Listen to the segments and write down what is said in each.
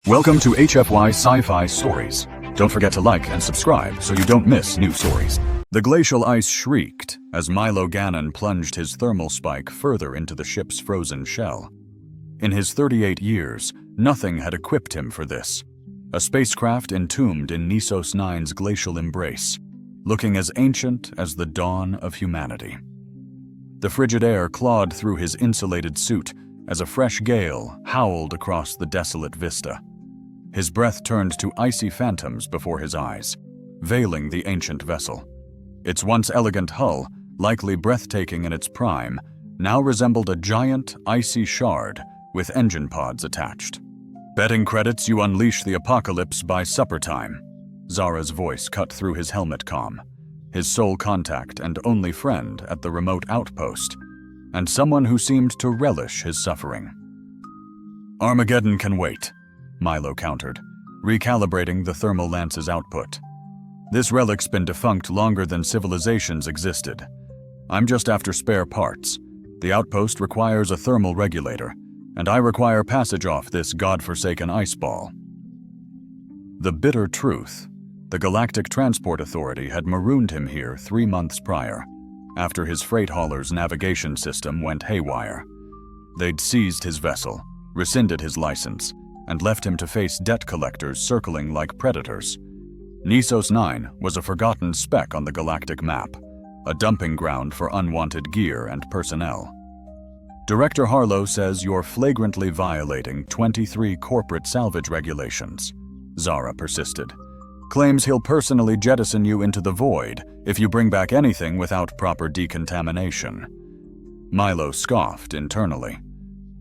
Welcome to HFY Sci-Fi Stories. Don't forget to like and subscribe so you don't miss new stories. The glacial ice shrieked as Milo Gannon plunged his thermal spike further into the ship's frozen shell. In his 38 years, nothing had equipped him for this. A spacecraft entombed in Nisos 9's glacial embrace, looking as ancient as the dawn of humanity. The frigid air clawed through his insulated suit as a fresh gale howled across the desolate vista. His breath turned to icy phantoms before his eyes, veiling the ancient vessel. Its once elegant hull, likely breathtaking in its prime, now resembled a giant, icy shard with engine pods attached. "Betting credits you unleash the apocalypse by supper time," Zara's voice cut through his helmet comm, his sole contact and only friend at the remote outpost, and someone who seemed to relish his suffering. "Armageddon can wait," Milo countered, recalibrating the thermal lance's output. "This relic's been defunct longer than civilizations existed. I'm just after spare parts. The outpost requires a thermal regulator, and I require passage off this godforsaken ice ball." The bitter truth: the Galactic Transport Authority had marooned him here 3 months prior, after his freight hauler's navigation system went haywire. They'd seized his vessel, rescinded his license, and left him to face debt collectors circling like predators. Nisos 9 was a forgotten speck on the galactic map, a dumping ground for unwanted gear and personnel. "Director Harlow says you're flagrantly violating 23 corporate salvage regulations," Zara persisted. "Claims he'll personally jettison you into the void if you bring back anything without proper decontamination." Milo scoffed internally.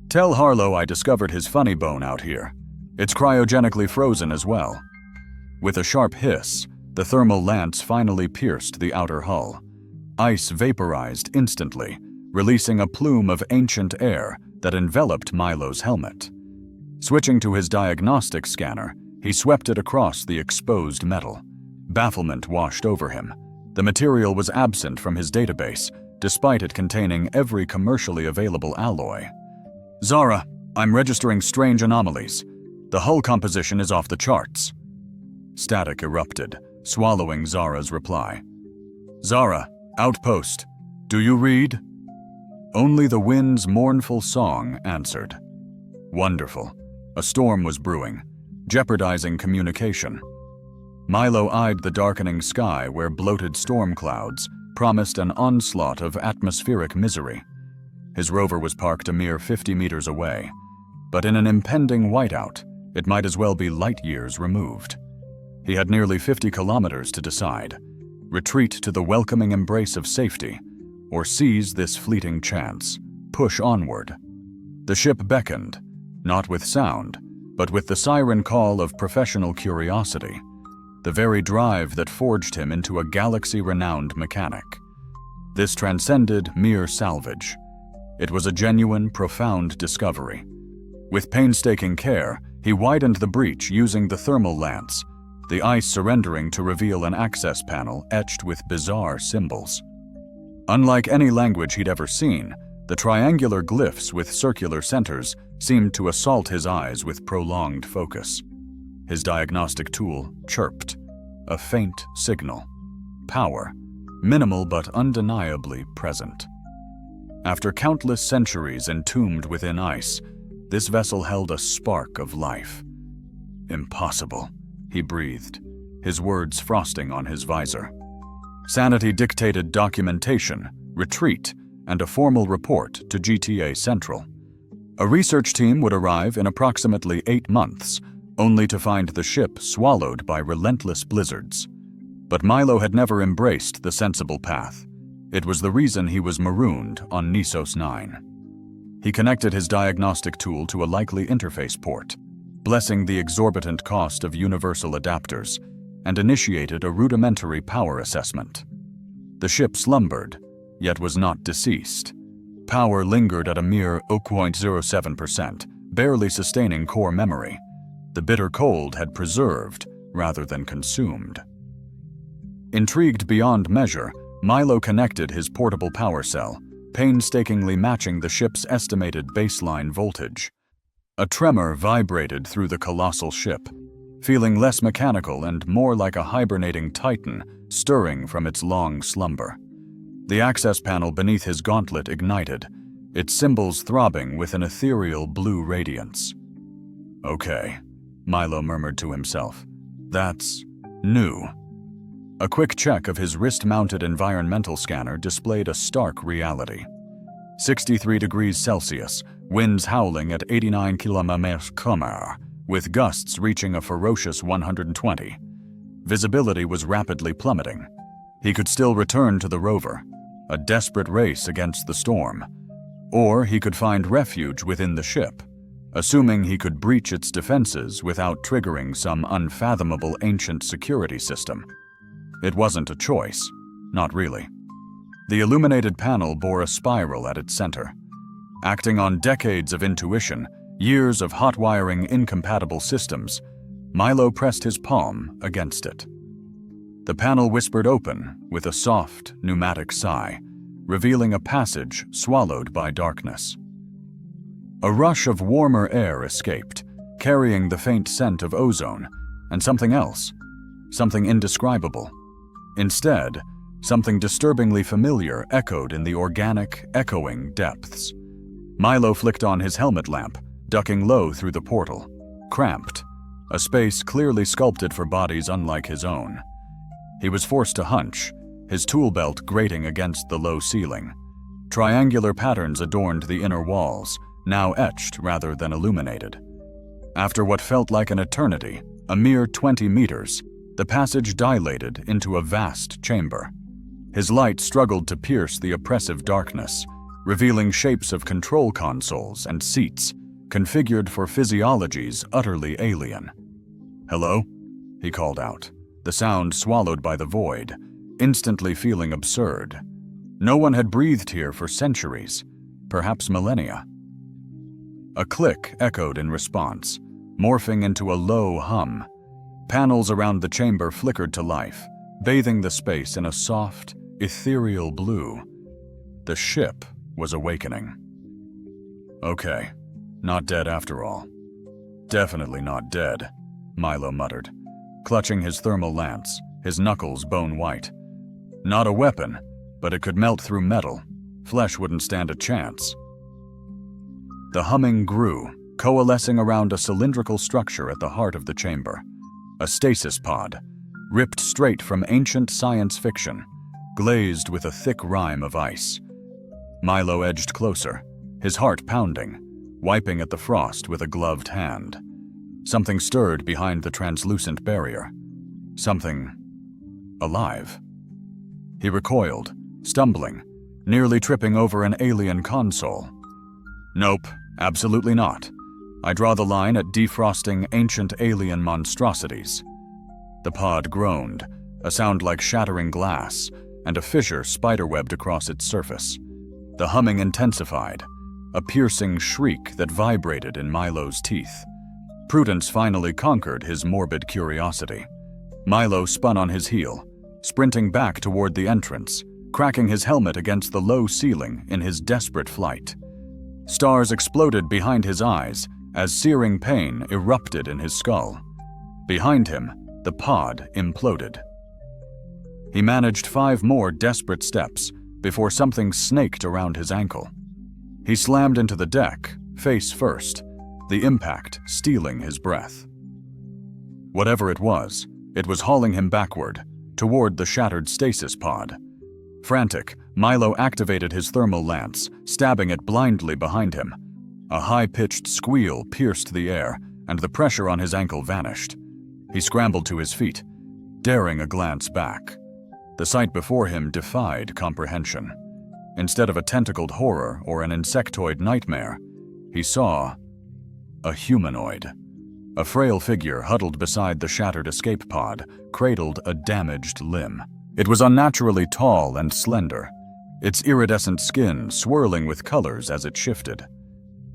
"Tell Harlow I discovered his funny bone out here. It's cryogenically frozen as well." With a sharp hiss, the thermal lance finally pierced the outer hull. Ice vaporized instantly, releasing a plume of ancient air that enveloped Milo's helmet. Switching to his diagnostic scanner, he swept it across the exposed metal. Bafflement washed over him. The material was absent from his database, despite it containing every commercially available alloy. "Zara, I'm registering strange anomalies. The hull composition is off the charts." Static erupted, swallowing Zara's reply. "Zara, outpost, do you read?" Only the wind's mournful song answered. Wonderful. A storm was brewing, jeopardizing communication. Milo eyed the darkening sky where bloated storm clouds promised an onslaught of atmospheric misery. His rover was parked a mere 50 meters away, but in an impending whiteout, it might as well be light years removed. He had nearly 50 kilometers to decide: retreat to the welcoming embrace of safety, or seize this fleeting chance, push onward. The ship beckoned, not with sound, but with the siren call of professional curiosity, the very drive that forged him into a galaxy-renowned mechanic. This transcended mere salvage. It was a genuine, profound discovery. With painstaking care, he widened the breach using the thermal lance, the ice surrendering to reveal an access panel etched with bizarre symbols. Unlike any language he'd ever seen, the triangular glyphs with circular centers seemed to assault his eyes with prolonged focus. His diagnostic tool chirped, a faint signal. Power, minimal but undeniably present. After countless centuries entombed within ice, this vessel held a spark of life. "Impossible," he breathed, his words frosting on his visor. Sanity dictated documentation, retreat, and a formal report to GTA Central. A research team would arrive in approximately 8 months, only to find the ship swallowed by relentless blizzards. But Milo had never embraced the sensible path. It was the reason he was marooned on Nisos 9. He connected his diagnostic tool to a likely interface port, blessing the exorbitant cost of universal adapters, and initiated a rudimentary power assessment. The ship slumbered, yet was not deceased. Power lingered at a mere 0.07%, barely sustaining core memory. The bitter cold had preserved rather than consumed. Intrigued beyond measure, Milo connected his portable power cell, painstakingly matching the ship's estimated baseline voltage. A tremor vibrated through the colossal ship, feeling less mechanical and more like a hibernating titan stirring from its long slumber. The access panel beneath his gauntlet ignited, its symbols throbbing with an ethereal blue radiance. "Okay," Milo murmured to himself. "That's new." A quick check of his wrist-mounted environmental scanner displayed a stark reality. 63 degrees Celsius, winds howling at 89 km/h, with gusts reaching a ferocious 120. Visibility was rapidly plummeting. He could still return to the rover, a desperate race against the storm. Or he could find refuge within the ship, assuming he could breach its defenses without triggering some unfathomable ancient security system. It wasn't a choice, not really. The illuminated panel bore a spiral at its center. Acting on decades of intuition, years of hot-wiring incompatible systems, Milo pressed his palm against it. The panel whispered open with a soft, pneumatic sigh, revealing a passage swallowed by darkness. A rush of warmer air escaped, carrying the faint scent of ozone and something else, something indescribable. Instead, something disturbingly familiar echoed in the organic, echoing depths. Milo flicked on his helmet lamp, ducking low through the portal. Cramped, a space clearly sculpted for bodies unlike his own. He was forced to hunch, his tool belt grating against the low ceiling. Triangular patterns adorned the inner walls, now etched rather than illuminated. After what felt like an eternity, a mere 20 meters, the passage dilated into a vast chamber. His light struggled to pierce the oppressive darkness, revealing shapes of control consoles and seats, configured for physiologies utterly alien. "Hello?" he called out, the sound swallowed by the void, instantly feeling absurd. No one had breathed here for centuries, perhaps millennia. A click echoed in response, morphing into a low hum. Panels around the chamber flickered to life, bathing the space in a soft, ethereal blue. The ship was awakening. "Okay, not dead after all." "Definitely not dead," Milo muttered, clutching his thermal lance, his knuckles bone white. Not a weapon, but it could melt through metal. Flesh wouldn't stand a chance. The humming grew, coalescing around a cylindrical structure at the heart of the chamber. A stasis pod, ripped straight from ancient science fiction, glazed with a thick rime of ice. Milo edged closer, his heart pounding, wiping at the frost with a gloved hand. Something stirred behind the translucent barrier. Something alive. He recoiled, stumbling, nearly tripping over an alien console. "Nope, absolutely not. I draw the line at defrosting ancient alien monstrosities." The pod groaned, a sound like shattering glass, and a fissure spiderwebbed across its surface. The humming intensified, a piercing shriek that vibrated in Milo's teeth. Prudence finally conquered his morbid curiosity. Milo spun on his heel, sprinting back toward the entrance, cracking his helmet against the low ceiling in his desperate flight. Stars exploded behind his eyes as searing pain erupted in his skull. Behind him, the pod imploded. He managed 5 more desperate steps before something snaked around his ankle. He slammed into the deck, face first, the impact stealing his breath. Whatever it was hauling him backward, toward the shattered stasis pod. Frantic, Milo activated his thermal lance, stabbing it blindly behind him. A high-pitched squeal pierced the air, and the pressure on his ankle vanished. He scrambled to his feet, daring a glance back. The sight before him defied comprehension. Instead of a tentacled horror or an insectoid nightmare, he saw a humanoid. A frail figure huddled beside the shattered escape pod cradled a damaged limb. It was unnaturally tall and slender, its iridescent skin swirling with colors as it shifted.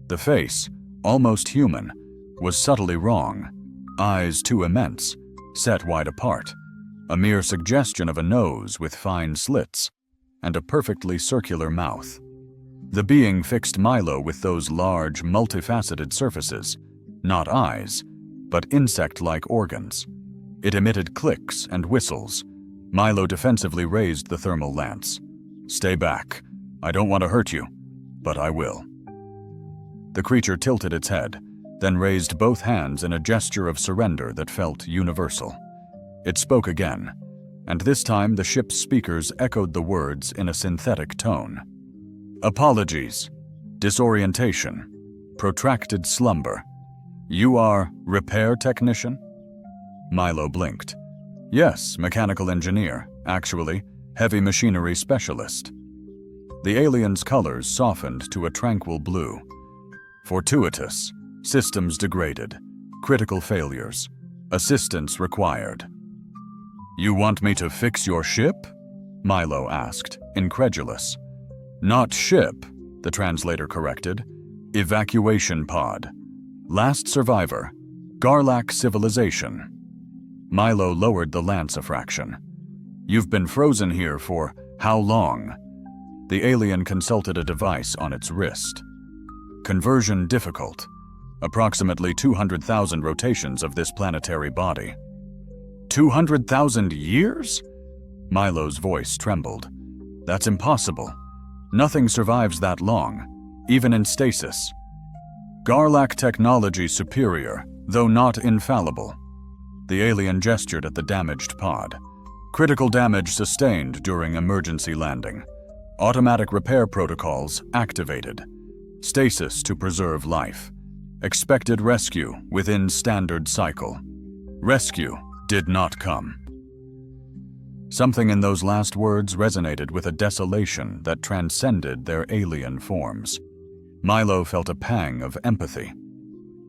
The face, almost human, was subtly wrong, eyes too immense, set wide apart, a mere suggestion of a nose with fine slits, and a perfectly circular mouth. The being fixed Milo with those large, multifaceted surfaces, not eyes, but insect-like organs. It emitted clicks and whistles. Milo defensively raised the thermal lance. "Stay back. I don't want to hurt you, but I will." The creature tilted its head, then raised both hands in a gesture of surrender that felt universal. It spoke again, and this time the ship's speakers echoed the words in a synthetic tone. "Apologies, disorientation, protracted slumber. You are repair technician?" Milo blinked. "Yes, mechanical engineer, actually, heavy machinery specialist." The alien's colors softened to a tranquil blue. "Fortuitous, systems degraded, critical failures, assistance required." "You want me to fix your ship?" Milo asked, incredulous. "Not ship," the translator corrected. "Evacuation pod. Last survivor, Garlac civilization." Milo lowered the lance a fraction. "You've been frozen here for how long?" The alien consulted a device on its wrist. "Conversion difficult. Approximately 200,000 rotations of this planetary body." 200,000 years? Milo's voice trembled. "That's impossible. Nothing survives that long, even in stasis. Garlac technology superior, though not infallible." The alien gestured at the damaged pod. "Critical damage sustained during emergency landing. Automatic repair protocols activated. Stasis to preserve life. Expected rescue within standard cycle. Rescue did not come." Something in those last words resonated with a desolation that transcended their alien forms. Milo felt a pang of empathy.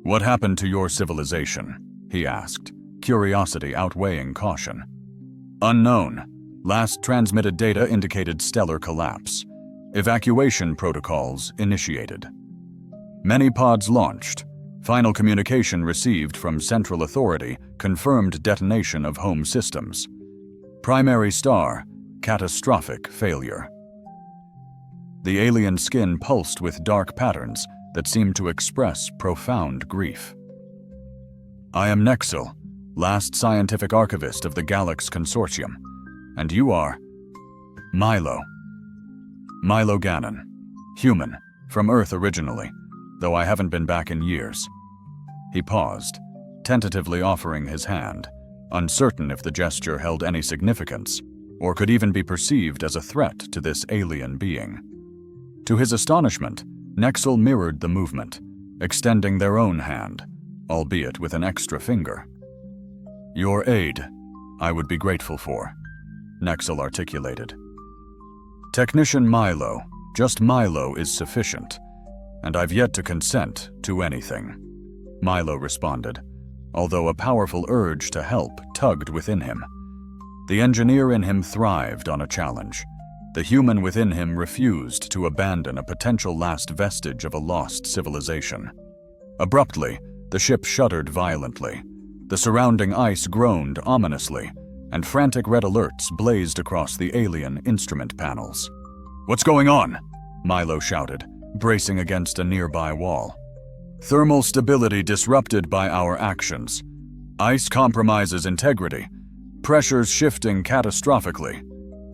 "What happened to your civilization?" he asked, curiosity outweighing caution. "Unknown. Last transmitted data indicated stellar collapse. Evacuation protocols initiated. Many pods launched. Final communication received from Central Authority confirmed detonation of home systems. Primary star, catastrophic failure." The alien skin pulsed with dark patterns that seemed to express profound grief. "I am Nexel, last scientific archivist of the Galax Consortium. And you are..." "Milo. Milo Gannon. Human, from Earth originally, though I haven't been back in years." He paused, tentatively offering his hand, uncertain if the gesture held any significance, or could even be perceived as a threat to this alien being. To his astonishment, Nexel mirrored the movement, extending their own hand, albeit with an extra finger. "Your aid, I would be grateful for," Nexel articulated. "Technician Milo, just Milo is sufficient, and I've yet to consent to anything," Milo responded, although a powerful urge to help tugged within him. The engineer in him thrived on a challenge. The human within him refused to abandon a potential last vestige of a lost civilization. Abruptly, the ship shuddered violently. The surrounding ice groaned ominously, and frantic red alerts blazed across the alien instrument panels. "What's going on?" Milo shouted, bracing against a nearby wall. "Thermal stability disrupted by our actions. Ice compromises integrity. Pressures shifting catastrophically,"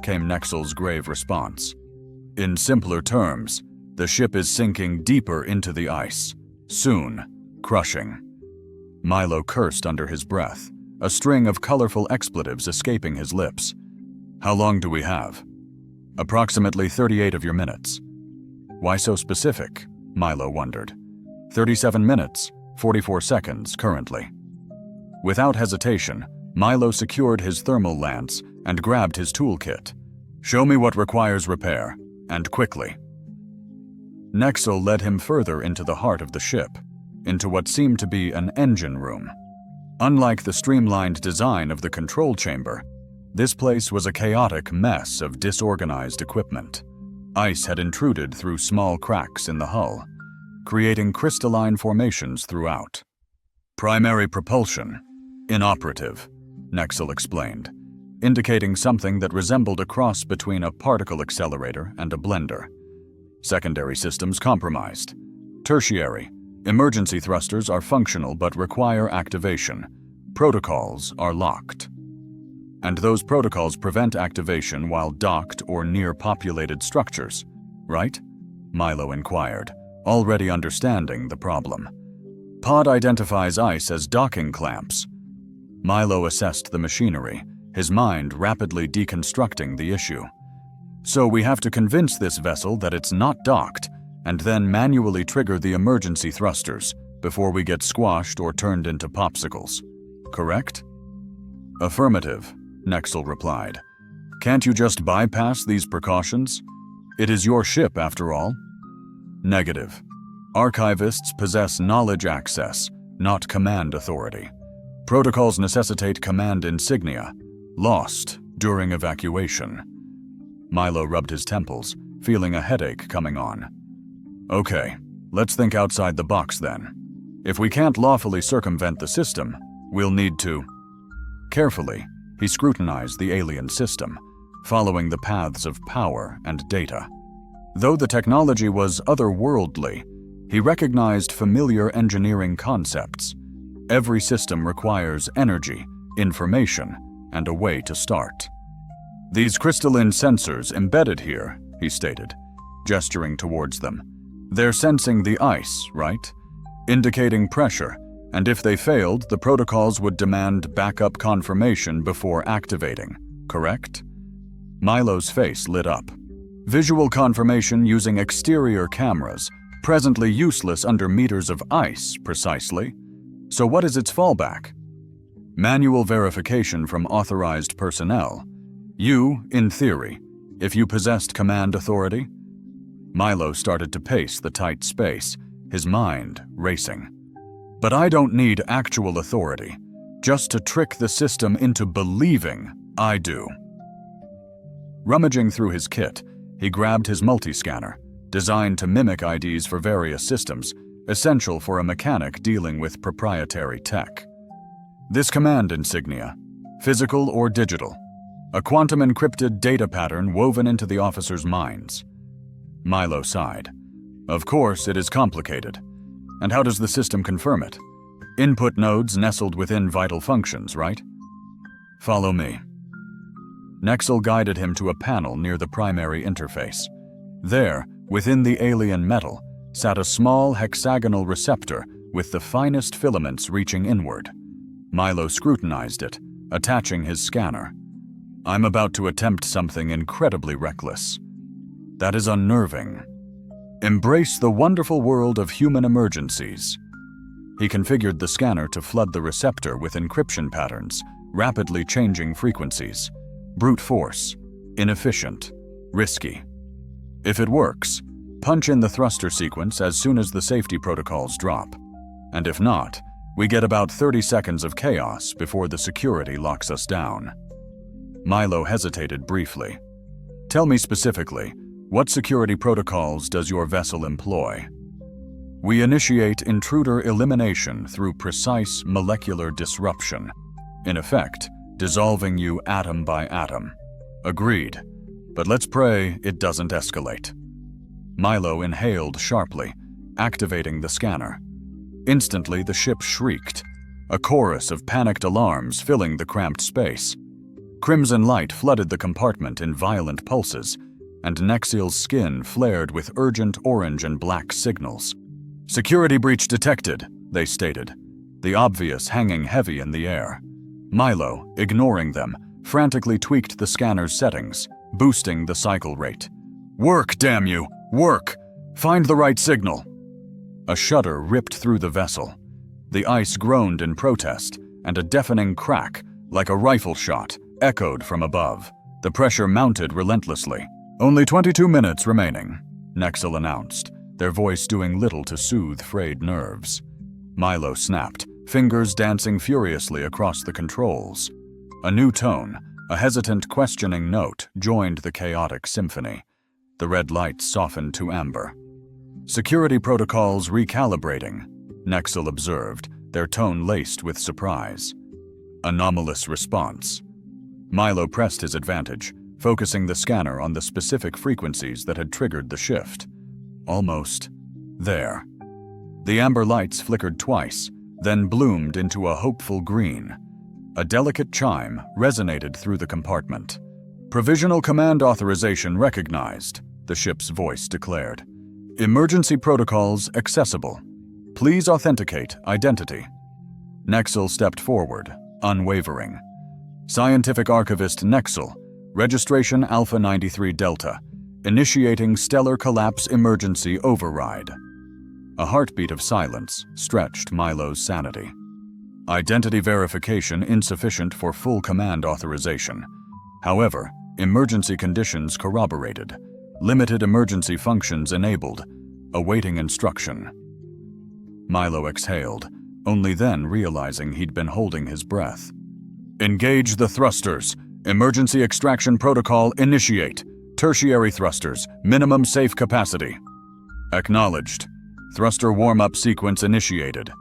came Nexel's grave response. "In simpler terms, the ship is sinking deeper into the ice, soon crushing." Milo cursed under his breath, a string of colorful expletives escaping his lips. "How long do we have?" "Approximately 38 of your minutes." "Why so specific?" Milo wondered. 37 minutes, 44 seconds currently." Without hesitation, Milo secured his thermal lance and grabbed his toolkit. "Show me what requires repair, and quickly." Nexel led him further into the heart of the ship, into what seemed to be an engine room. Unlike the streamlined design of the control chamber, this place was a chaotic mess of disorganized equipment. Ice had intruded through small cracks in the hull, creating crystalline formations throughout. "Primary propulsion, inoperative," Nexel explained, indicating something that resembled a cross between a particle accelerator and a blender. Secondary systems compromised. Tertiary. Emergency thrusters are functional but require activation. Protocols are locked. And those protocols prevent activation while docked or near populated structures, right? Milo inquired, already understanding the problem. Pod identifies ice as docking clamps. Milo assessed the machinery, his mind rapidly deconstructing the issue. So we have to convince this vessel that it's not docked, and then manually trigger the emergency thrusters before we get squashed or turned into popsicles. Correct? Affirmative, Nexel replied. Can't you just bypass these precautions? It is your ship, after all. Negative. Archivists possess knowledge access, not command authority. Protocols necessitate command insignia, lost during evacuation. Milo rubbed his temples, feeling a headache coming on. Okay, let's think outside the box then. If we can't lawfully circumvent the system, we'll need to... Carefully, he scrutinized the alien system, following the paths of power and data. Though the technology was otherworldly, he recognized familiar engineering concepts. Every system requires energy, information, and a way to start. These crystalline sensors embedded here, he stated, gesturing towards them. They're sensing the ice, right? Indicating pressure, and if they failed, the protocols would demand backup confirmation before activating, correct? Milo's face lit up. Visual confirmation using exterior cameras, presently useless under meters of ice, precisely. So what is its fallback? Manual verification from authorized personnel. You, in theory, if you possessed command authority? Milo started to pace the tight space, his mind racing. But I don't need actual authority, just to trick the system into believing I do. Rummaging through his kit, he grabbed his multi-scanner, designed to mimic IDs for various systems, essential for a mechanic dealing with proprietary tech. This command insignia, physical or digital, a quantum-encrypted data pattern woven into the officers' minds. Milo sighed. Of course, it is complicated. And how does the system confirm it? Input nodes nestled within vital functions, right? Follow me. Nexel guided him to a panel near the primary interface. There, within the alien metal, sat a small hexagonal receptor with the finest filaments reaching inward. Milo scrutinized it, attaching his scanner. I'm about to attempt something incredibly reckless. That is unnerving. Embrace the wonderful world of human emergencies. He configured the scanner to flood the receptor with encryption patterns, rapidly changing frequencies. Brute force, inefficient, risky. If it works, punch in the thruster sequence as soon as the safety protocols drop. And if not, we get about 30 seconds of chaos before the security locks us down. Milo hesitated briefly. Tell me specifically, what security protocols does your vessel employ? We initiate intruder elimination through precise molecular disruption. In effect, dissolving you atom by atom. Agreed. But let's pray it doesn't escalate. Milo inhaled sharply, activating the scanner. Instantly, the ship shrieked, a chorus of panicked alarms filling the cramped space. Crimson light flooded the compartment in violent pulses, and Nexel's skin flared with urgent orange and black signals. Security breach detected, they stated, the obvious hanging heavy in the air. Milo, ignoring them, frantically tweaked the scanner's settings, boosting the cycle rate. Work, damn you! Work! Find the right signal! A shudder ripped through the vessel. The ice groaned in protest, and a deafening crack, like a rifle shot, echoed from above. The pressure mounted relentlessly. Only 22 minutes remaining, Nexel announced, their voice doing little to soothe frayed nerves. Milo snapped, fingers dancing furiously across the controls. A new tone, a hesitant questioning note, joined the chaotic symphony. The red lights softened to amber. Security protocols recalibrating, Nexel observed, their tone laced with surprise. Anomalous response. Milo pressed his advantage, focusing the scanner on the specific frequencies that had triggered the shift. Almost. There. The amber lights flickered twice, then bloomed into a hopeful green. A delicate chime resonated through the compartment. "Provisional command authorization recognized," the ship's voice declared. "Emergency protocols accessible. Please authenticate identity." Nexel stepped forward, unwavering. Scientific Archivist Nexel, registration Alpha 93 Delta, initiating stellar collapse emergency override. A heartbeat of silence stretched Milo's sanity. Identity verification insufficient for full command authorization. However, emergency conditions corroborated. Limited emergency functions enabled. Awaiting instruction. Milo exhaled, only then realizing he'd been holding his breath. "Engage the thrusters. Emergency extraction protocol initiate. Tertiary thrusters, minimum safe capacity." "Acknowledged. Thruster warm-up sequence initiated.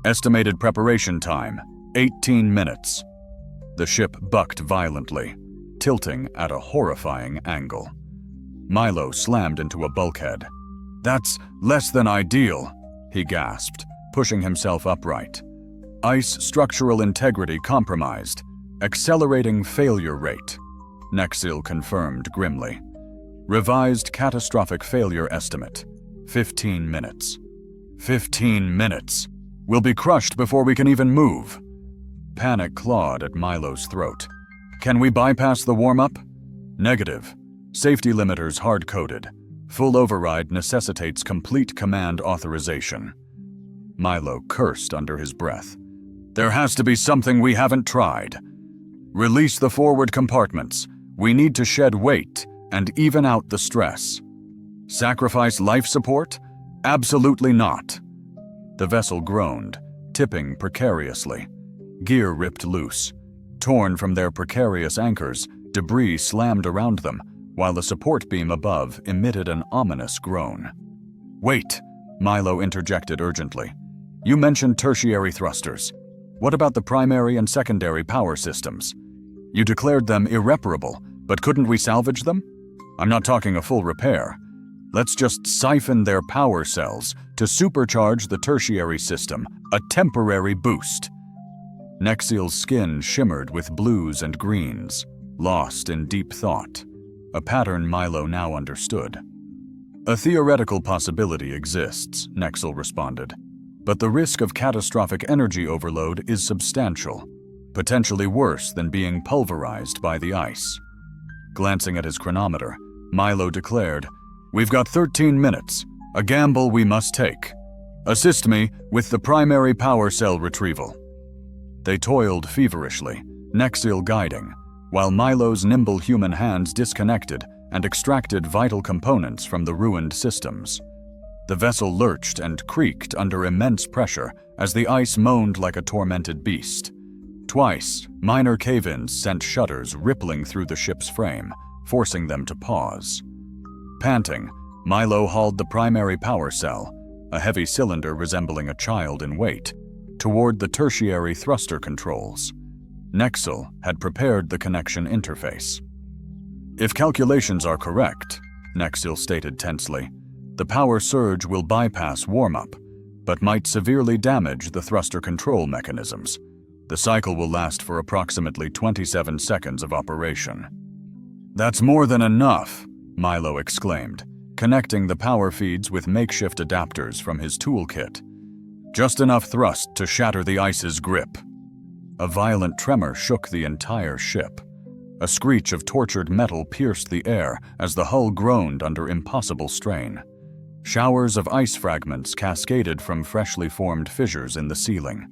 Estimated preparation time, 18 minutes. The ship bucked violently, tilting at a horrifying angle. Milo slammed into a bulkhead. "That's less than ideal," he gasped, pushing himself upright. "Ice structural integrity compromised. Accelerating failure rate," Nexil confirmed grimly. "Revised catastrophic failure estimate, 15 minutes. 15 minutes. We'll be crushed before we can even move." Panic clawed at Milo's throat. "Can we bypass the warm-up?" "Negative. Safety limiters hard-coded. Full override necessitates complete command authorization." Milo cursed under his breath. "There has to be something we haven't tried. Release the forward compartments. We need to shed weight and even out the stress. Sacrifice life support? Absolutely not." The vessel groaned, tipping precariously. Gear ripped loose. Torn from their precarious anchors, debris slammed around them, while the support beam above emitted an ominous groan. "Wait," Milo interjected urgently. "You mentioned tertiary thrusters. What about the primary and secondary power systems? You declared them irreparable, but couldn't we salvage them? I'm not talking a full repair. Let's just siphon their power cells to supercharge the tertiary system, a temporary boost." Nexil's skin shimmered with blues and greens, lost in deep thought, a pattern Milo now understood. "A theoretical possibility exists," Nexil responded, "but the risk of catastrophic energy overload is substantial, potentially worse than being pulverized by the ice." Glancing at his chronometer, Milo declared, "We've got 13 minutes, a gamble we must take. Assist me with the primary power cell retrieval." They toiled feverishly, Nexil guiding, while Milo's nimble human hands disconnected and extracted vital components from the ruined systems. The vessel lurched and creaked under immense pressure as the ice moaned like a tormented beast. Twice, minor cave-ins sent shudders rippling through the ship's frame, forcing them to pause. Panting, Milo hauled the primary power cell, a heavy cylinder resembling a child in weight, toward the tertiary thruster controls. Nexil had prepared the connection interface. "If calculations are correct," Nexil stated tensely, "the power surge will bypass warm-up, but might severely damage the thruster control mechanisms. The cycle will last for approximately 27 seconds of operation." "That's more than enough," Milo exclaimed, connecting the power feeds with makeshift adapters from his toolkit. "Just enough thrust to shatter the ice's grip." A violent tremor shook the entire ship. A screech of tortured metal pierced the air as the hull groaned under impossible strain. Showers of ice fragments cascaded from freshly formed fissures in the ceiling.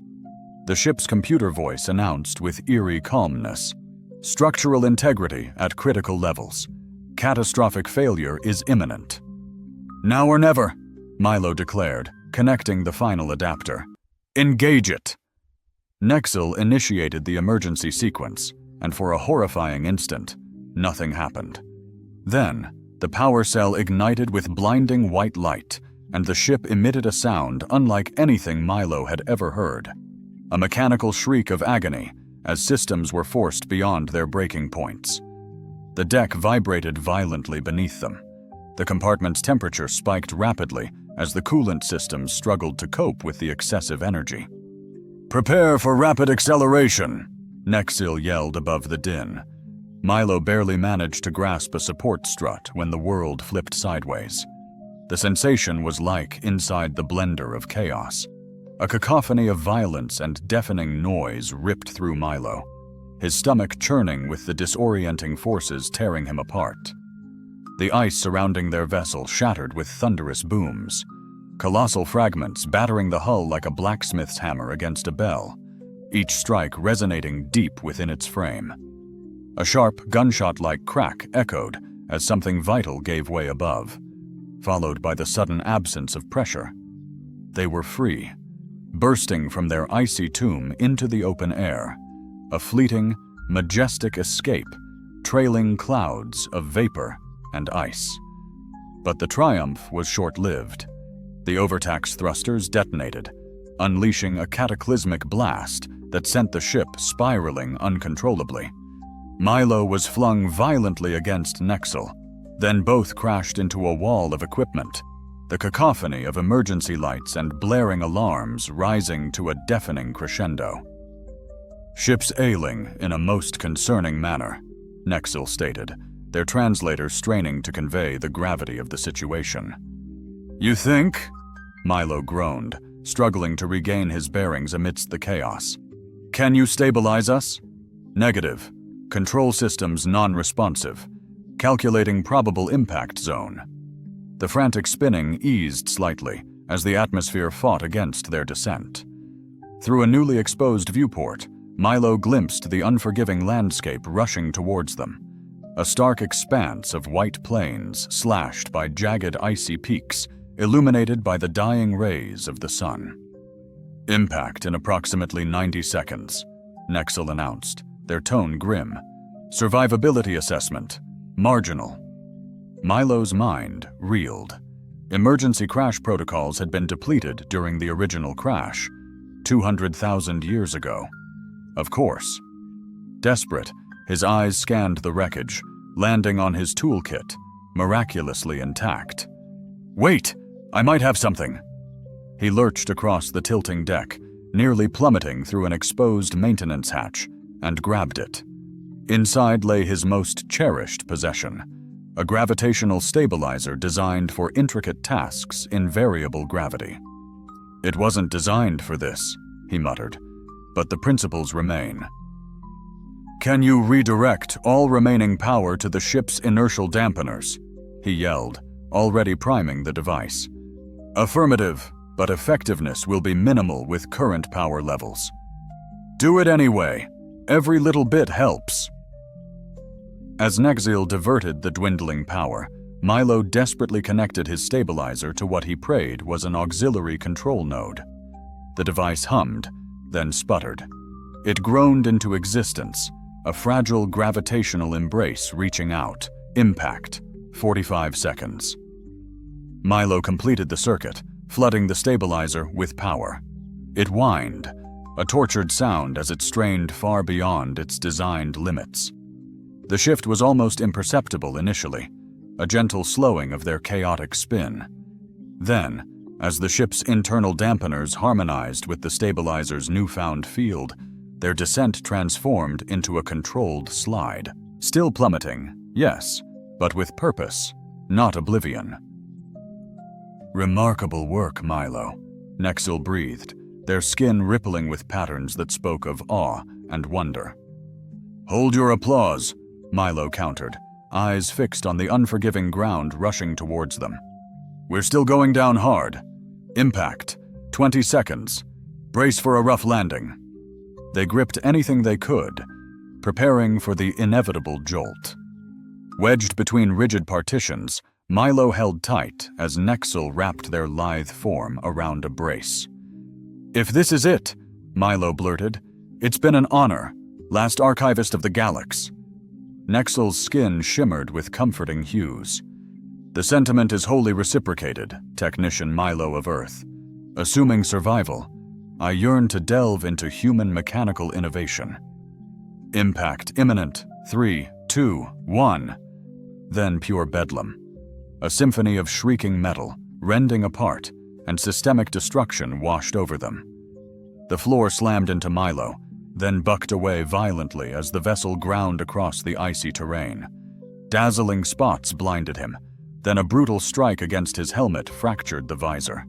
The ship's computer voice announced with eerie calmness, "Structural integrity at critical levels. Catastrophic failure is imminent." "Now or never," Milo declared, connecting the final adapter. "Engage it." Nexil initiated the emergency sequence, and for a horrifying instant, nothing happened. Then, the power cell ignited with blinding white light, and the ship emitted a sound unlike anything Milo had ever heard. A mechanical shriek of agony as systems were forced beyond their breaking points. The deck vibrated violently beneath them. The compartment's temperature spiked rapidly as the coolant systems struggled to cope with the excessive energy. "Prepare for rapid acceleration," Nexil yelled above the din. Milo barely managed to grasp a support strut when the world flipped sideways. The sensation was like inside the blender of chaos. A cacophony of violence and deafening noise ripped through Milo, his stomach churning with the disorienting forces tearing him apart. The ice surrounding their vessel shattered with thunderous booms, colossal fragments battering the hull like a blacksmith's hammer against a bell, each strike resonating deep within its frame. A sharp, gunshot-like crack echoed as something vital gave way above, followed by the sudden absence of pressure. They were free, bursting from their icy tomb into the open air, a fleeting, majestic escape, trailing clouds of vapor and ice. But the triumph was short-lived. The overtaxed thrusters detonated, unleashing a cataclysmic blast that sent the ship spiraling uncontrollably. Milo was flung violently against Nexil, then both crashed into a wall of equipment, the cacophony of emergency lights and blaring alarms rising to a deafening crescendo. "Ship's ailing in a most concerning manner," Nexil stated, their translator straining to convey the gravity of the situation. "You think?" Milo groaned, struggling to regain his bearings amidst the chaos. "Can you stabilize us?" "Negative. Control systems non-responsive. Calculating probable impact zone." The frantic spinning eased slightly as the atmosphere fought against their descent. Through a newly exposed viewport, Milo glimpsed the unforgiving landscape rushing towards them, a stark expanse of white plains slashed by jagged icy peaks, illuminated by the dying rays of the sun. "Impact in approximately 90 seconds, Nexil announced, their tone grim. "Survivability assessment, marginal." Milo's mind reeled. Emergency crash protocols had been depleted during the original crash, 200,000 years ago. Of course. Desperate, his eyes scanned the wreckage, landing on his toolkit, miraculously intact. "Wait! I might have something!" He lurched across the tilting deck, nearly plummeting through an exposed maintenance hatch, and grabbed it. Inside lay his most cherished possession, a gravitational stabilizer designed for intricate tasks in variable gravity. "It wasn't designed for this," he muttered, "but the principles remain." "Can you redirect all remaining power to the ship's inertial dampeners?" he yelled, already priming the device. "Affirmative, but effectiveness will be minimal with current power levels." "Do it anyway. Every little bit helps." As Nexil diverted the dwindling power, Milo desperately connected his stabilizer to what he prayed was an auxiliary control node. The device hummed, then sputtered. It groaned into existence, a fragile gravitational embrace reaching out. Impact, 45 seconds. Milo completed the circuit, flooding the stabilizer with power. It whined, a tortured sound as it strained far beyond its designed limits. The shift was almost imperceptible initially, a gentle slowing of their chaotic spin. Then, as the ship's internal dampeners harmonized with the stabilizer's newfound field, their descent transformed into a controlled slide. Still plummeting, yes, but with purpose, not oblivion. "Remarkable work, Milo," Nexil breathed, their skin rippling with patterns that spoke of awe and wonder. "Hold your applause," Milo countered, eyes fixed on the unforgiving ground rushing towards them. "We're still going down hard. Impact, 20 seconds. Brace for a rough landing." They gripped anything they could, preparing for the inevitable jolt. Wedged between rigid partitions, Milo held tight as Nexil wrapped their lithe form around a brace. "If this is it," Milo blurted, "it's been an honor, last archivist of the Galax." Nexil's skin shimmered with comforting hues. "The sentiment is wholly reciprocated, Technician Milo of Earth. Assuming survival, I yearn to delve into human mechanical innovation." Impact imminent. 3, 2, 1. Then pure bedlam. A symphony of shrieking metal, rending apart, and systemic destruction washed over them. The floor slammed into Milo, then bucked away violently as the vessel ground across the icy terrain. Dazzling spots blinded him, then a brutal strike against his helmet fractured the visor.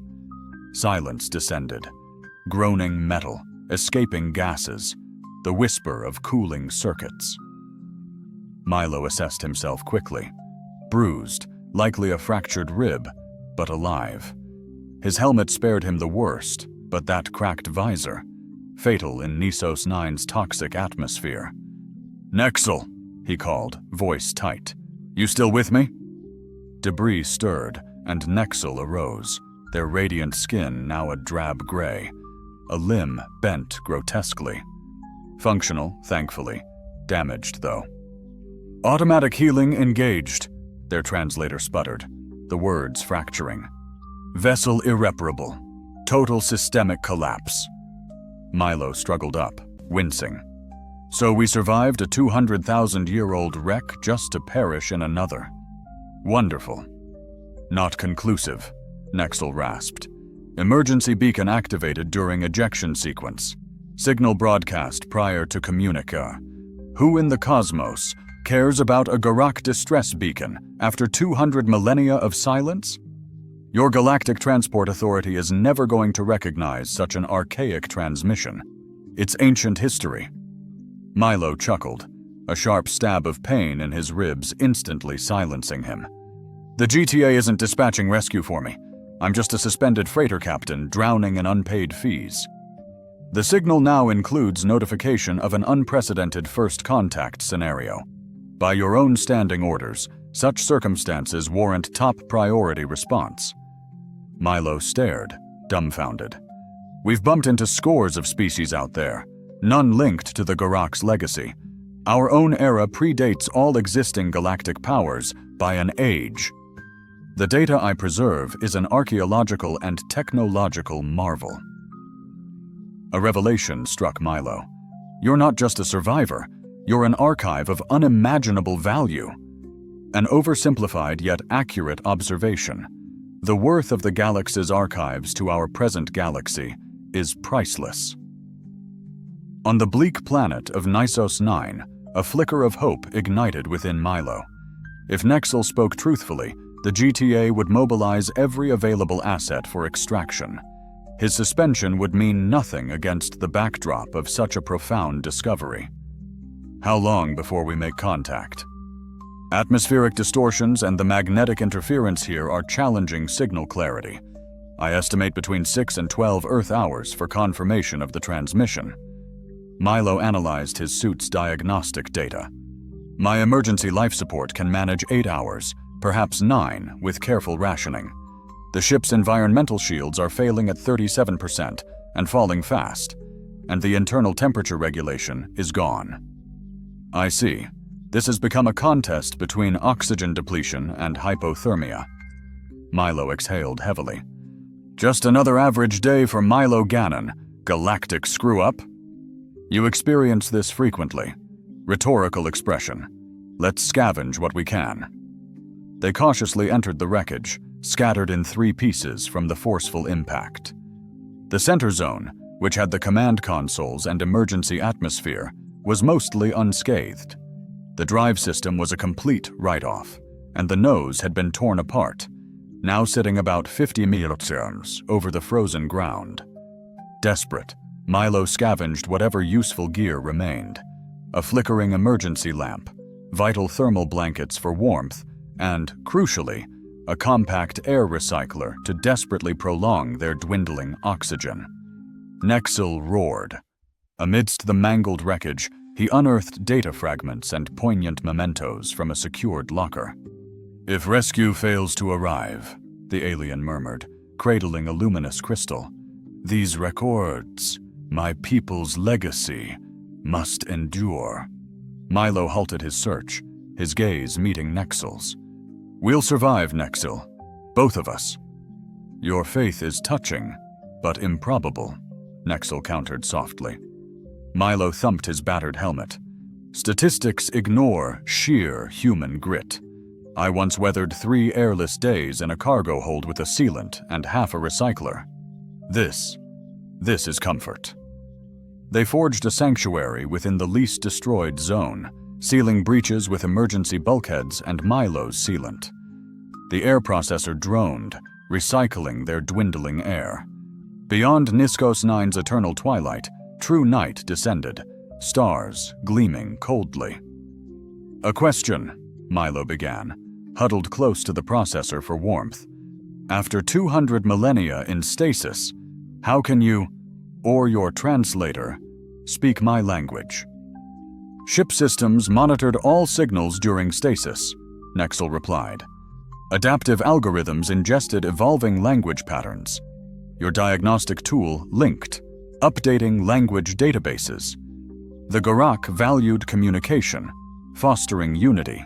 Silence descended. Groaning metal, escaping gases, the whisper of cooling circuits. Milo assessed himself quickly. Bruised, likely a fractured rib, but alive. His helmet spared him the worst, but that cracked visor, fatal in Nisos 9's toxic atmosphere. "Nexel," he called, voice tight. "You still with me?" Debris stirred, and Nexel arose, their radiant skin now a drab gray, a limb bent grotesquely. Functional, thankfully, damaged though. "Automatic healing engaged," their translator sputtered, the words fracturing. "Vessel irreparable. Total systemic collapse." Milo struggled up, wincing. "So we survived a 200,000-year-old wreck just to perish in another. Wonderful." "Not conclusive," Nexel rasped. "Emergency beacon activated during ejection sequence. Signal broadcast prior to communica. Who in the cosmos cares about a Garak distress beacon after 200 millennia of silence? Your Galactic Transport Authority is never going to recognize such an archaic transmission. It's ancient history." Milo chuckled, a sharp stab of pain in his ribs instantly silencing him. "The GTA isn't dispatching rescue for me. I'm just a suspended freighter captain drowning in unpaid fees." The signal now includes notification of an unprecedented first contact scenario. By your own standing orders, such circumstances warrant top priority response. Milo stared, dumbfounded. "We've bumped into scores of species out there, none linked to the Garak's legacy. Our own era predates all existing galactic powers by an age. The data I preserve is an archaeological and technological marvel." A revelation struck Milo. "You're not just a survivor, you're an archive of unimaginable value." An oversimplified yet accurate observation. The worth of the galaxy's archives to our present galaxy is priceless. On the bleak planet of Nisos 9, a flicker of hope ignited within Milo. If Nexel spoke truthfully, the GTA would mobilize every available asset for extraction. His suspension would mean nothing against the backdrop of such a profound discovery. "How long before we make contact?" "Atmospheric distortions and the magnetic interference here are challenging signal clarity. I estimate between 6 and 12 Earth hours for confirmation of the transmission." Milo analyzed his suit's diagnostic data. "My emergency life support can manage 8 hours, perhaps 9, with careful rationing. The ship's environmental shields are failing at 37% and falling fast, and the internal temperature regulation is gone." "I see. This has become a contest between oxygen depletion and hypothermia." Milo exhaled heavily. "Just another average day for Milo Gannon, galactic screw-up." "You experience this frequently. Rhetorical expression. Let's scavenge what we can." They cautiously entered the wreckage, scattered in 3 pieces from the forceful impact. The center zone, which had the command consoles and emergency atmosphere, was mostly unscathed. The drive system was a complete write-off, and the nose had been torn apart, now sitting about 50 meters over the frozen ground. Desperate, Milo scavenged whatever useful gear remained. A flickering emergency lamp, vital thermal blankets for warmth, and, crucially, a compact air recycler to desperately prolong their dwindling oxygen. Nexel roared. Amidst the mangled wreckage, he unearthed data fragments and poignant mementos from a secured locker. "If rescue fails to arrive," the alien murmured, cradling a luminous crystal, "these records, my people's legacy, must endure." Milo halted his search, his gaze meeting Nexel's. "We'll survive, Nexel. Both of us." "Your faith is touching, but improbable," Nexel countered softly. Milo thumped his battered helmet. "Statistics ignore sheer human grit. I once weathered 3 airless days in a cargo hold with a sealant and half a recycler. This is comfort. They forged a sanctuary within the least destroyed zone, sealing breaches with emergency bulkheads and Milo's sealant. The air processor droned, recycling their dwindling air. Beyond Niskos 9's eternal twilight, true night descended, stars gleaming coldly. "A question," Milo began, huddled close to the processor for warmth. "After 200 millennia in stasis, how can you, or your translator, speak my language?" "Ship systems monitored all signals during stasis," Nexel replied. "Adaptive algorithms ingested evolving language patterns. Your diagnostic tool linked, updating language databases. The Garak valued communication, fostering unity.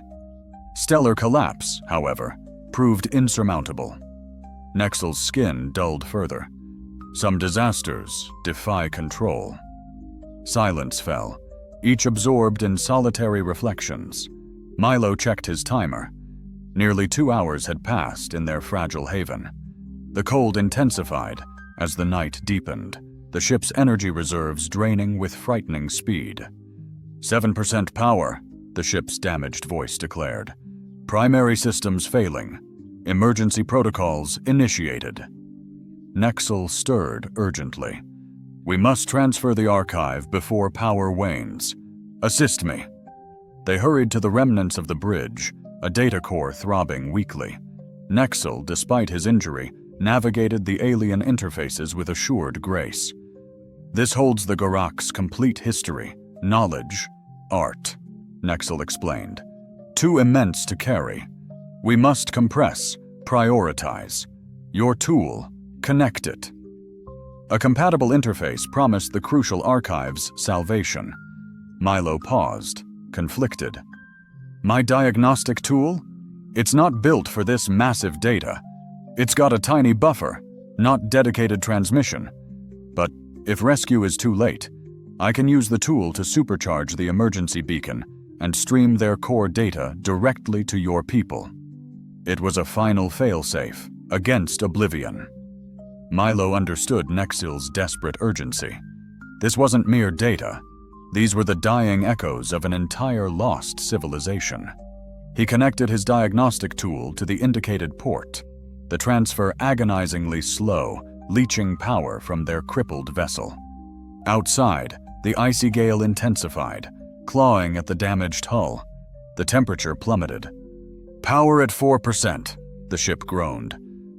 Stellar collapse, however, proved insurmountable." Nexel's skin dulled further. Some disasters defy control. Silence fell, each absorbed in solitary reflections. Milo checked his timer. Nearly 2 hours had passed in their fragile haven. The cold intensified as the night deepened, the ship's energy reserves draining with frightening speed. 7% power, the ship's damaged voice declared. "Primary systems failing. Emergency protocols initiated." Nexel stirred urgently. "We must transfer the archive before power wanes. Assist me." They hurried to the remnants of the bridge, a data core throbbing weakly. Nexel, despite his injury, navigated the alien interfaces with assured grace. "This holds the Garak's complete history, knowledge, art," Nexel explained. "Too immense to carry. We must compress, prioritize. Your tool, connect it." A compatible interface promised the crucial archive's salvation. Milo paused, conflicted. "My diagnostic tool? It's not built for this massive data. It's got a tiny buffer, not dedicated transmission. But if rescue is too late, I can use the tool to supercharge the emergency beacon and stream their core data directly to your people." It was a final failsafe against oblivion. Milo understood Nexil's desperate urgency. This wasn't mere data. These were the dying echoes of an entire lost civilization. He connected his diagnostic tool to the indicated port, the transfer agonizingly slow, leaching power from their crippled vessel. Outside, the icy gale intensified, clawing at the damaged hull. The temperature plummeted. "Power at 4%, the ship groaned.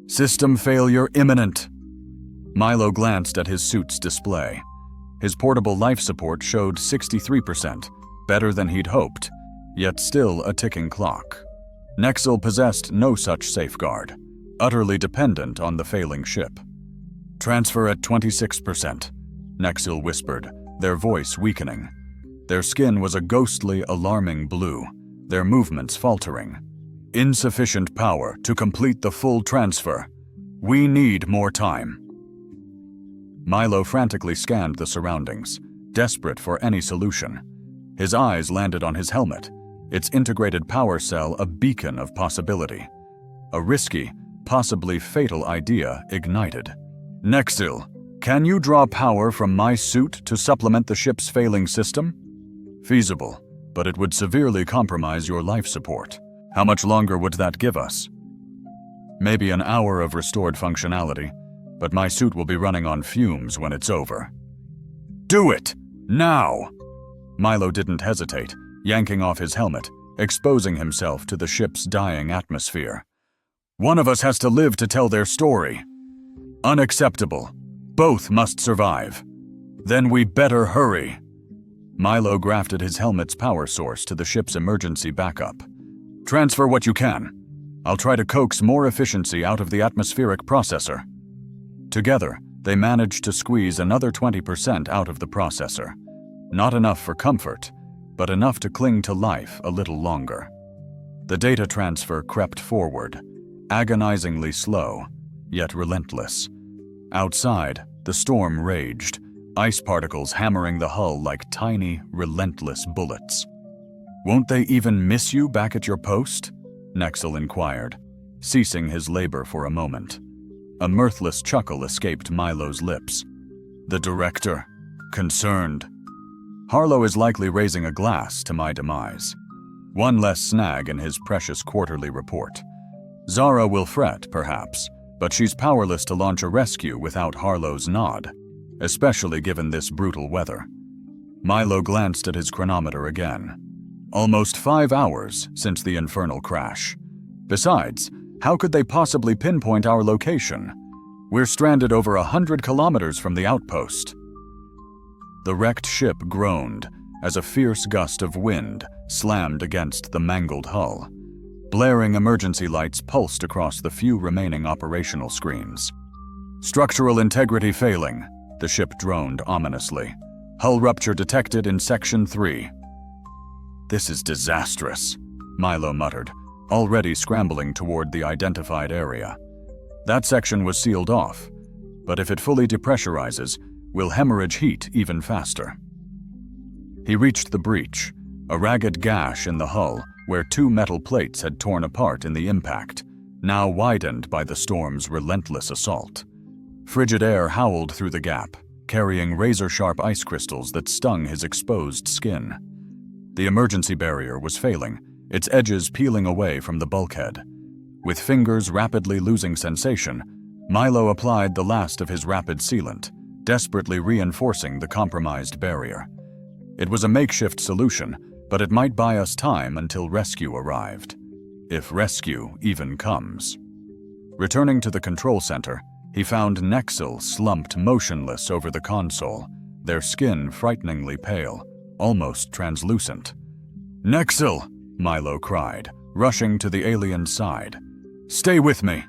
"System failure imminent." Milo glanced at his suit's display. His portable life support showed 63%, better than he'd hoped, yet still a ticking clock. Nexel possessed no such safeguard, utterly dependent on the failing ship. "Transfer at 26%, Nexil whispered, their voice weakening. Their skin was a ghostly, alarming blue, their movements faltering. "Insufficient power to complete the full transfer. We need more time." Milo frantically scanned the surroundings, desperate for any solution. His eyes landed on his helmet, its integrated power cell a beacon of possibility. A risky, possibly fatal idea ignited. "Nexil, can you draw power from my suit to supplement the ship's failing system?" "Feasible, but it would severely compromise your life support. How much longer would that give us?" "Maybe an hour of restored functionality, but my suit will be running on fumes when it's over." "Do it! Now!" Milo didn't hesitate, yanking off his helmet, exposing himself to the ship's dying atmosphere. "One of us has to live to tell their story. Unacceptable. Both must survive. Then we better hurry." Milo grafted his helmet's power source to the ship's emergency backup. "Transfer what you can. I'll try to coax more efficiency out of the atmospheric processor." Together, they managed to squeeze another 20% out of the processor. Not enough for comfort, but enough to cling to life a little longer. The data transfer crept forward, agonizingly slow, yet relentless. Outside, the storm raged, ice particles hammering the hull like tiny, relentless bullets. "Won't they even miss you back at your post?" Nexil inquired, ceasing his labor for a moment. A mirthless chuckle escaped Milo's lips. The director, concerned. Harlow is likely raising a glass to my demise. One less snag in his precious quarterly report. Zara will fret, perhaps, but she's powerless to launch a rescue without Harlow's nod, especially given this brutal weather. Milo glanced at his chronometer again. Almost 5 hours since the infernal crash. Besides, how could they possibly pinpoint our location? We're stranded over 100 kilometers from the outpost. The wrecked ship groaned as a fierce gust of wind slammed against the mangled hull. Blaring emergency lights pulsed across the few remaining operational screens. Structural integrity failing, the ship droned ominously. Hull rupture detected in Section 3. This is disastrous, Milo muttered, already scrambling toward the identified area. That section was sealed off, but if it fully depressurizes, we'll hemorrhage heat even faster. He reached the breach, a ragged gash in the hull where 2 metal plates had torn apart in the impact, now widened by the storm's relentless assault. Frigid air howled through the gap, carrying razor-sharp ice crystals that stung his exposed skin. The emergency barrier was failing, its edges peeling away from the bulkhead. With fingers rapidly losing sensation, Milo applied the last of his rapid sealant, desperately reinforcing the compromised barrier. It was a makeshift solution, but it might buy us time until rescue arrived. If rescue even comes. Returning to the control center, he found Nexil slumped motionless over the console, their skin frighteningly pale, almost translucent. "Nexil!" Milo cried, rushing to the alien's side. "Stay with me!"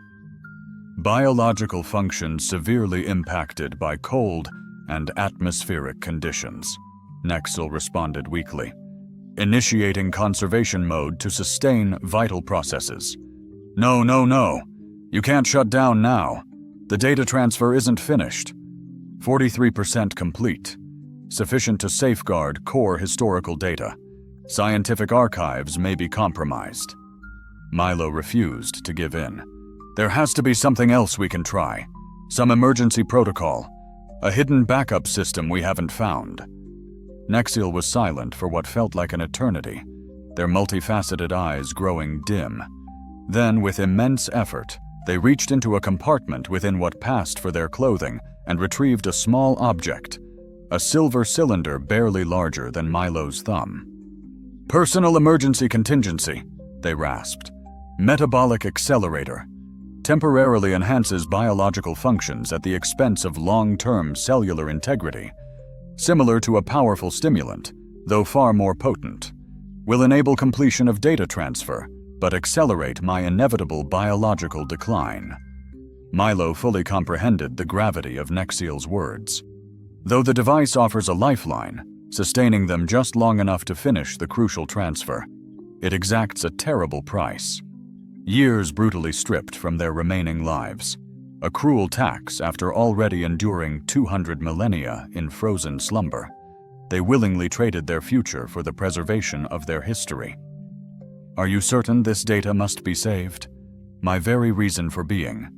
Biological function severely impacted by cold and atmospheric conditions, Nexil responded weakly. Initiating conservation mode to sustain vital processes. No. You can't shut down now. The data transfer isn't finished. 43% complete. Sufficient to safeguard core historical data. Scientific archives may be compromised. Milo refused to give in. There has to be something else we can try. Some emergency protocol. A hidden backup system we haven't found. Nexil was silent for what felt like an eternity, their multifaceted eyes growing dim. Then, with immense effort, they reached into a compartment within what passed for their clothing and retrieved a small object, a silver cylinder barely larger than Milo's thumb. "Personal emergency contingency," they rasped. "Metabolic accelerator. Temporarily enhances biological functions at the expense of long-term cellular integrity. Similar to a powerful stimulant, though far more potent. Will enable completion of data transfer, but accelerate my inevitable biological decline." Milo fully comprehended the gravity of Nexil's words. Though the device offers a lifeline, sustaining them just long enough to finish the crucial transfer, it exacts a terrible price. Years brutally stripped from their remaining lives. A cruel tax after already enduring 200 millennia in frozen slumber. They willingly traded their future for the preservation of their history. "Are you certain this data must be saved?" "My very reason for being,"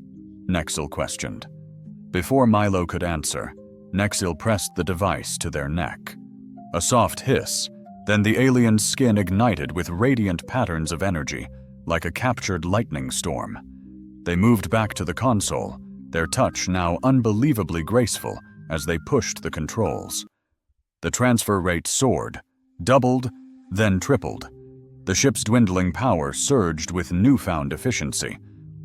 Nexil questioned. Before Milo could answer, Nexil pressed the device to their neck. A soft hiss, then the alien's skin ignited with radiant patterns of energy, like a captured lightning storm. They moved back to the console, their touch now unbelievably graceful as they pushed the controls. The transfer rate soared, doubled, then tripled. The ship's dwindling power surged with newfound efficiency,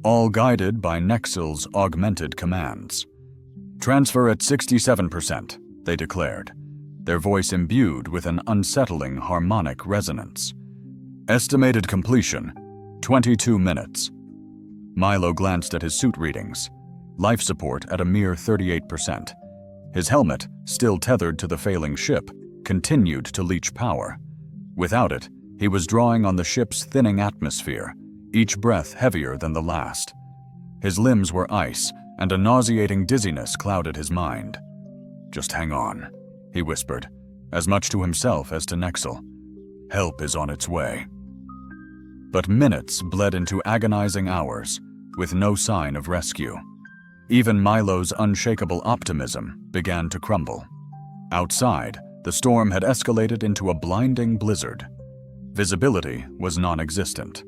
all guided by Nexil's augmented commands. "Transfer at 67%, they declared, their voice imbued with an unsettling harmonic resonance. "Estimated completion, 22 minutes. Milo glanced at his suit readings. Life support at a mere 38%. His helmet, still tethered to the failing ship, continued to leach power. Without it, he was drawing on the ship's thinning atmosphere, each breath heavier than the last. His limbs were ice, and a nauseating dizziness clouded his mind. "Just hang on," he whispered, as much to himself as to Nexil. "Help is on its way." But minutes bled into agonizing hours, with no sign of rescue. Even Milo's unshakable optimism began to crumble. Outside, the storm had escalated into a blinding blizzard. Visibility was non-existent.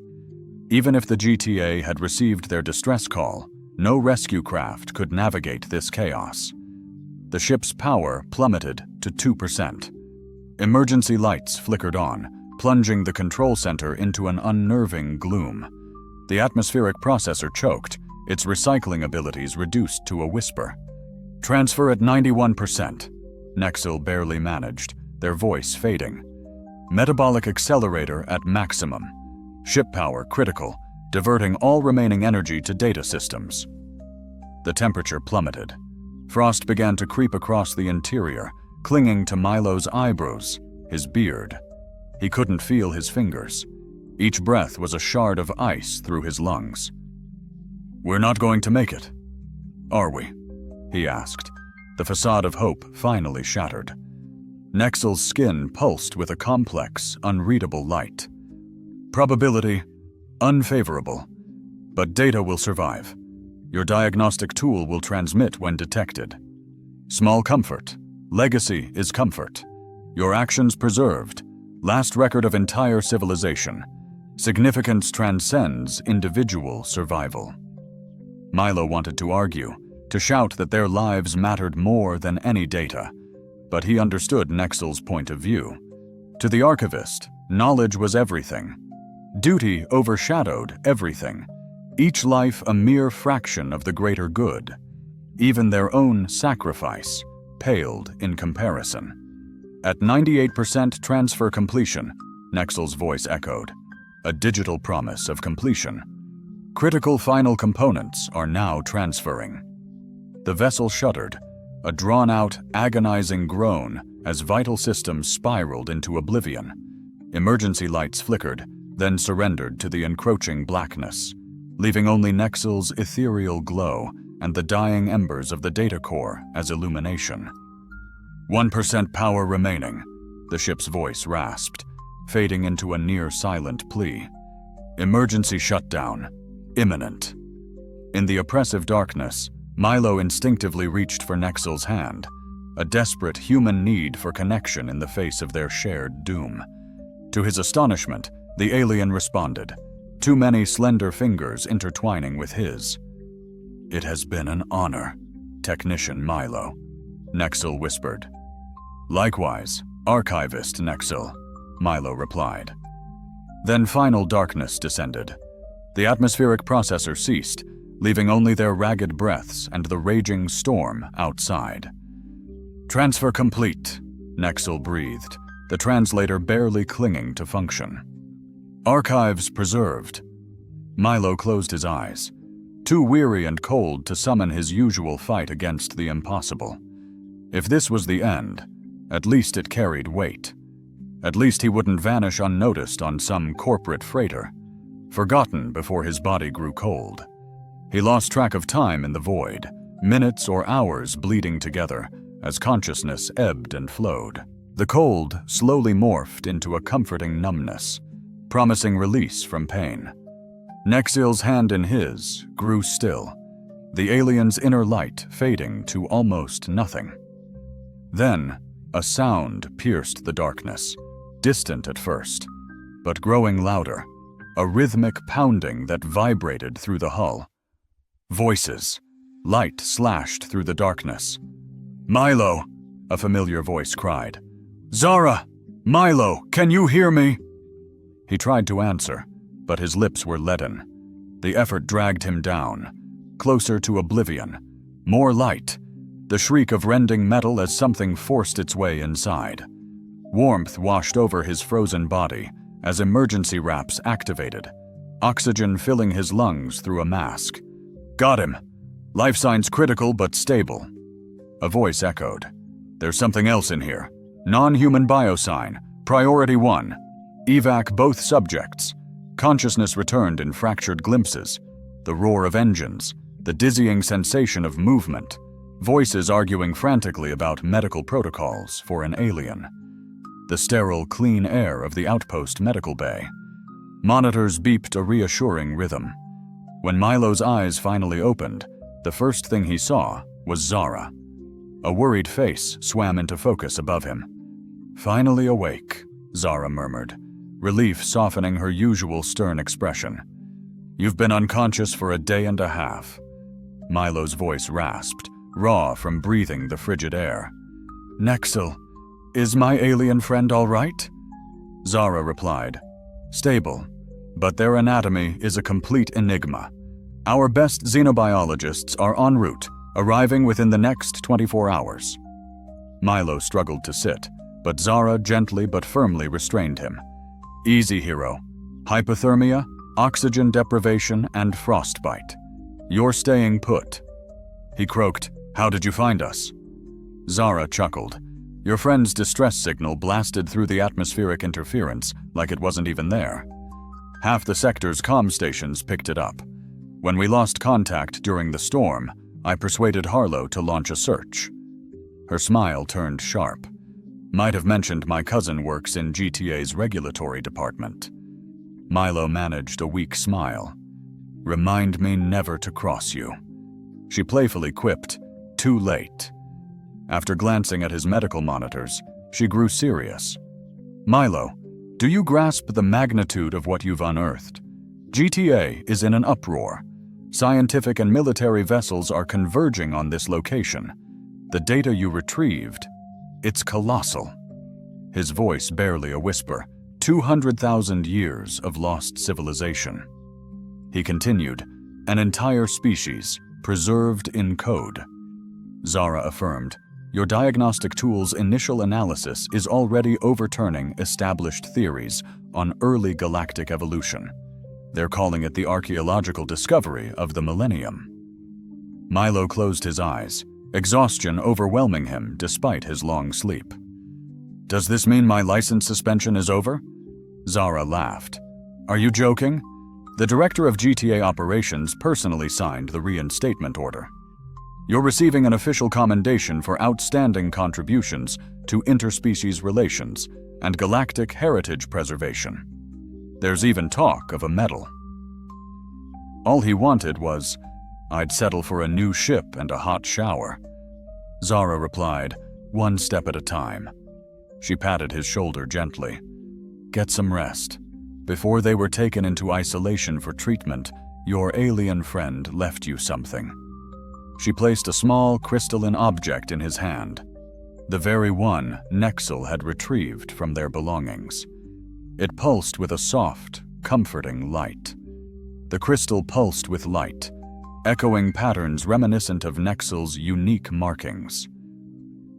Even if the GTA had received their distress call, no rescue craft could navigate this chaos. The ship's power plummeted to 2%. Emergency lights flickered on, plunging the control center into an unnerving gloom. The atmospheric processor choked, its recycling abilities reduced to a whisper. "Transfer at 91%. Nexil barely managed, their voice fading. "Metabolic accelerator at maximum. Ship power critical, diverting all remaining energy to data systems." The temperature plummeted. Frost began to creep across the interior, clinging to Milo's eyebrows, his beard. He couldn't feel his fingers. Each breath was a shard of ice through his lungs. "We're not going to make it, are we?" he asked, the facade of hope finally shattered. Nexil's skin pulsed with a complex, unreadable light. "Probability, unfavorable, but data will survive. Your diagnostic tool will transmit when detected. Small comfort, legacy is comfort. Your actions preserved, last record of entire civilization. Significance transcends individual survival." Milo wanted to argue, to shout that their lives mattered more than any data, but he understood Nexil's point of view. To the archivist, knowledge was everything. Duty overshadowed everything, each life a mere fraction of the greater good. Even their own sacrifice paled in comparison. At 98% transfer completion, Nexil's voice echoed, a digital promise of completion. Critical final components are now transferring. The vessel shuddered, a drawn-out, agonizing groan as vital systems spiraled into oblivion. Emergency lights flickered, then surrendered to the encroaching blackness, leaving only Nexil's ethereal glow and the dying embers of the data core as illumination. 1% power remaining, the ship's voice rasped, fading into a near-silent plea. Emergency shutdown, imminent. In the oppressive darkness, Milo instinctively reached for Nexil's hand, a desperate human need for connection in the face of their shared doom. To his astonishment, the alien responded, too many slender fingers intertwining with his. "It has been an honor, Technician Milo," Nexil whispered. "Likewise, Archivist Nexil," Milo replied. Then final darkness descended. The atmospheric processor ceased, leaving only their ragged breaths and the raging storm outside. "Transfer complete," Nexil breathed, the translator barely clinging to function. "Archives preserved." Milo closed his eyes, too weary and cold to summon his usual fight against the impossible. If this was the end, at least it carried weight. At least he wouldn't vanish unnoticed on some corporate freighter, forgotten before his body grew cold. He lost track of time in the void, minutes or hours bleeding together as consciousness ebbed and flowed. The cold slowly morphed into a comforting numbness, promising release from pain. Nexil's hand in his grew still, the alien's inner light fading to almost nothing. Then, a sound pierced the darkness, distant at first, but growing louder, a rhythmic pounding that vibrated through the hull. Voices. Light slashed through the darkness. "Milo!" a familiar voice cried. "Zara! Milo, can you hear me?" He tried to answer, but his lips were leaden. The effort dragged him down, closer to oblivion. More light, the shriek of rending metal as something forced its way inside. Warmth washed over his frozen body as emergency wraps activated, oxygen filling his lungs through a mask. "Got him. Life signs critical but stable." A voice echoed. "There's something else in here. Non-human biosign, priority 1. Evac both subjects." Consciousness returned in fractured glimpses. The roar of engines, the dizzying sensation of movement, voices arguing frantically about medical protocols for an alien. The sterile, clean air of the outpost medical bay. Monitors beeped a reassuring rhythm. When Milo's eyes finally opened, the first thing he saw was Zara. A worried face swam into focus above him. "Finally awake," Zara murmured, relief softening her usual stern expression. "You've been unconscious for a day and a half." Milo's voice rasped, raw from breathing the frigid air. "Nexil, is my alien friend all right?" Zara replied, "Stable, but their anatomy is a complete enigma. Our best xenobiologists are en route, arriving within the next 24 hours." Milo struggled to sit, but Zara gently but firmly restrained him. "Easy, hero. Hypothermia, oxygen deprivation, and frostbite. You're staying put." He croaked, "How did you find us?" Zara chuckled. "Your friend's distress signal blasted through the atmospheric interference like it wasn't even there. Half the sector's comm stations picked it up. When we lost contact during the storm, I persuaded Harlow to launch a search." Her smile turned sharp. "Might have mentioned my cousin works in GTA's regulatory department." Milo managed a weak smile. "Remind me never to cross you." She playfully quipped, "Too late." After glancing at his medical monitors, she grew serious. "Milo, do you grasp the magnitude of what you've unearthed? GTA is in an uproar. Scientific and military vessels are converging on this location. The data you retrieved, it's colossal." His voice barely a whisper, 200,000 years of lost civilization. He continued, "An entire species, preserved in code." Zara affirmed, "Your diagnostic tool's initial analysis is already overturning established theories on early galactic evolution. They're calling it the archaeological discovery of the millennium." Milo closed his eyes, exhaustion overwhelming him despite his long sleep. "Does this mean my license suspension is over?" Zara laughed. "Are you joking? The director of GTA operations personally signed the reinstatement order. You're receiving an official commendation for outstanding contributions to interspecies relations and galactic heritage preservation. There's even talk of a medal." All he wanted was, "I'd settle for a new ship and a hot shower." Zara replied, "One step at a time." She patted his shoulder gently. "Get some rest. Before they were taken into isolation for treatment, your alien friend left you something." She placed a small crystalline object in his hand, the very one Nexil had retrieved from their belongings. It pulsed with a soft, comforting light. The crystal pulsed with light, echoing patterns reminiscent of Nexil's unique markings.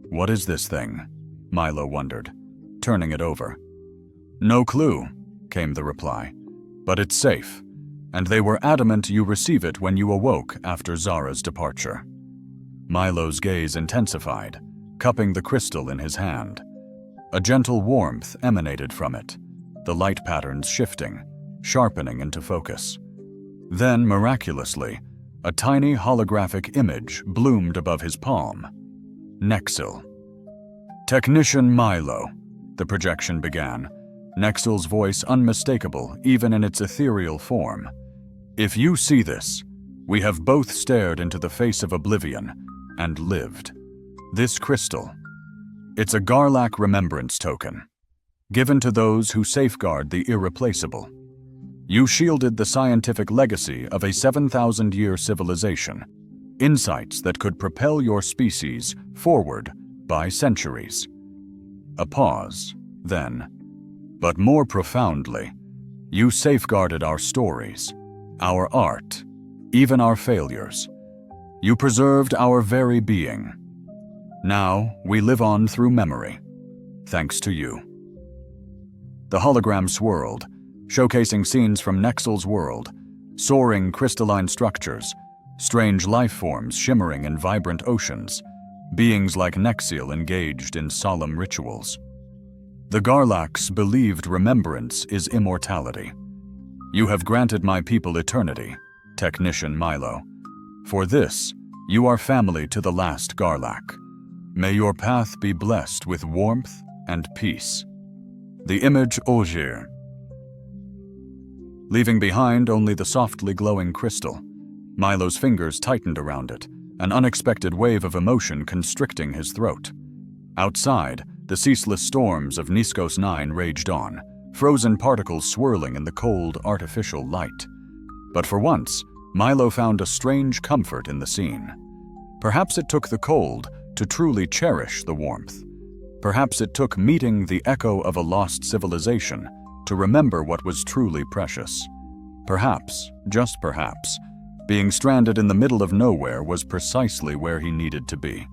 "What is this thing?" Milo wondered, turning it over. "No clue," came the reply, "but it's safe, and they were adamant you receive it when you awoke after Zara's departure." Milo's gaze intensified, cupping the crystal in his hand. A gentle warmth emanated from it, the light patterns shifting, sharpening into focus. Then, miraculously, a tiny holographic image bloomed above his palm. Nexil. "Technician Milo," the projection began, Nexil's voice unmistakable even in its ethereal form. "If you see this, we have both stared into the face of oblivion and lived. This crystal, it's a Garlac remembrance token, given to those who safeguard the irreplaceable. You shielded the scientific legacy of a 7,000-year civilization, insights that could propel your species forward by centuries." A pause, then, "But more profoundly, you safeguarded our stories, our art, even our failures. You preserved our very being. Now we live on through memory, thanks to you." The hologram swirled, showcasing scenes from Nexil's world, soaring crystalline structures, strange life forms shimmering in vibrant oceans, beings like Nexil engaged in solemn rituals. The Garlacs believed remembrance is immortality. "You have granted my people eternity, Technician Milo. For this, you are family to the last Garlac. May your path be blessed with warmth and peace." The image Ogier. leaving behind only the softly glowing crystal. Milo's fingers tightened around it, an unexpected wave of emotion constricting his throat. Outside, the ceaseless storms of Niskos 9 raged on, frozen particles swirling in the cold, artificial light. But for once, Milo found a strange comfort in the scene. Perhaps it took the cold to truly cherish the warmth. Perhaps it took meeting the echo of a lost civilization to remember what was truly precious. Perhaps, just perhaps, being stranded in the middle of nowhere was precisely where he needed to be.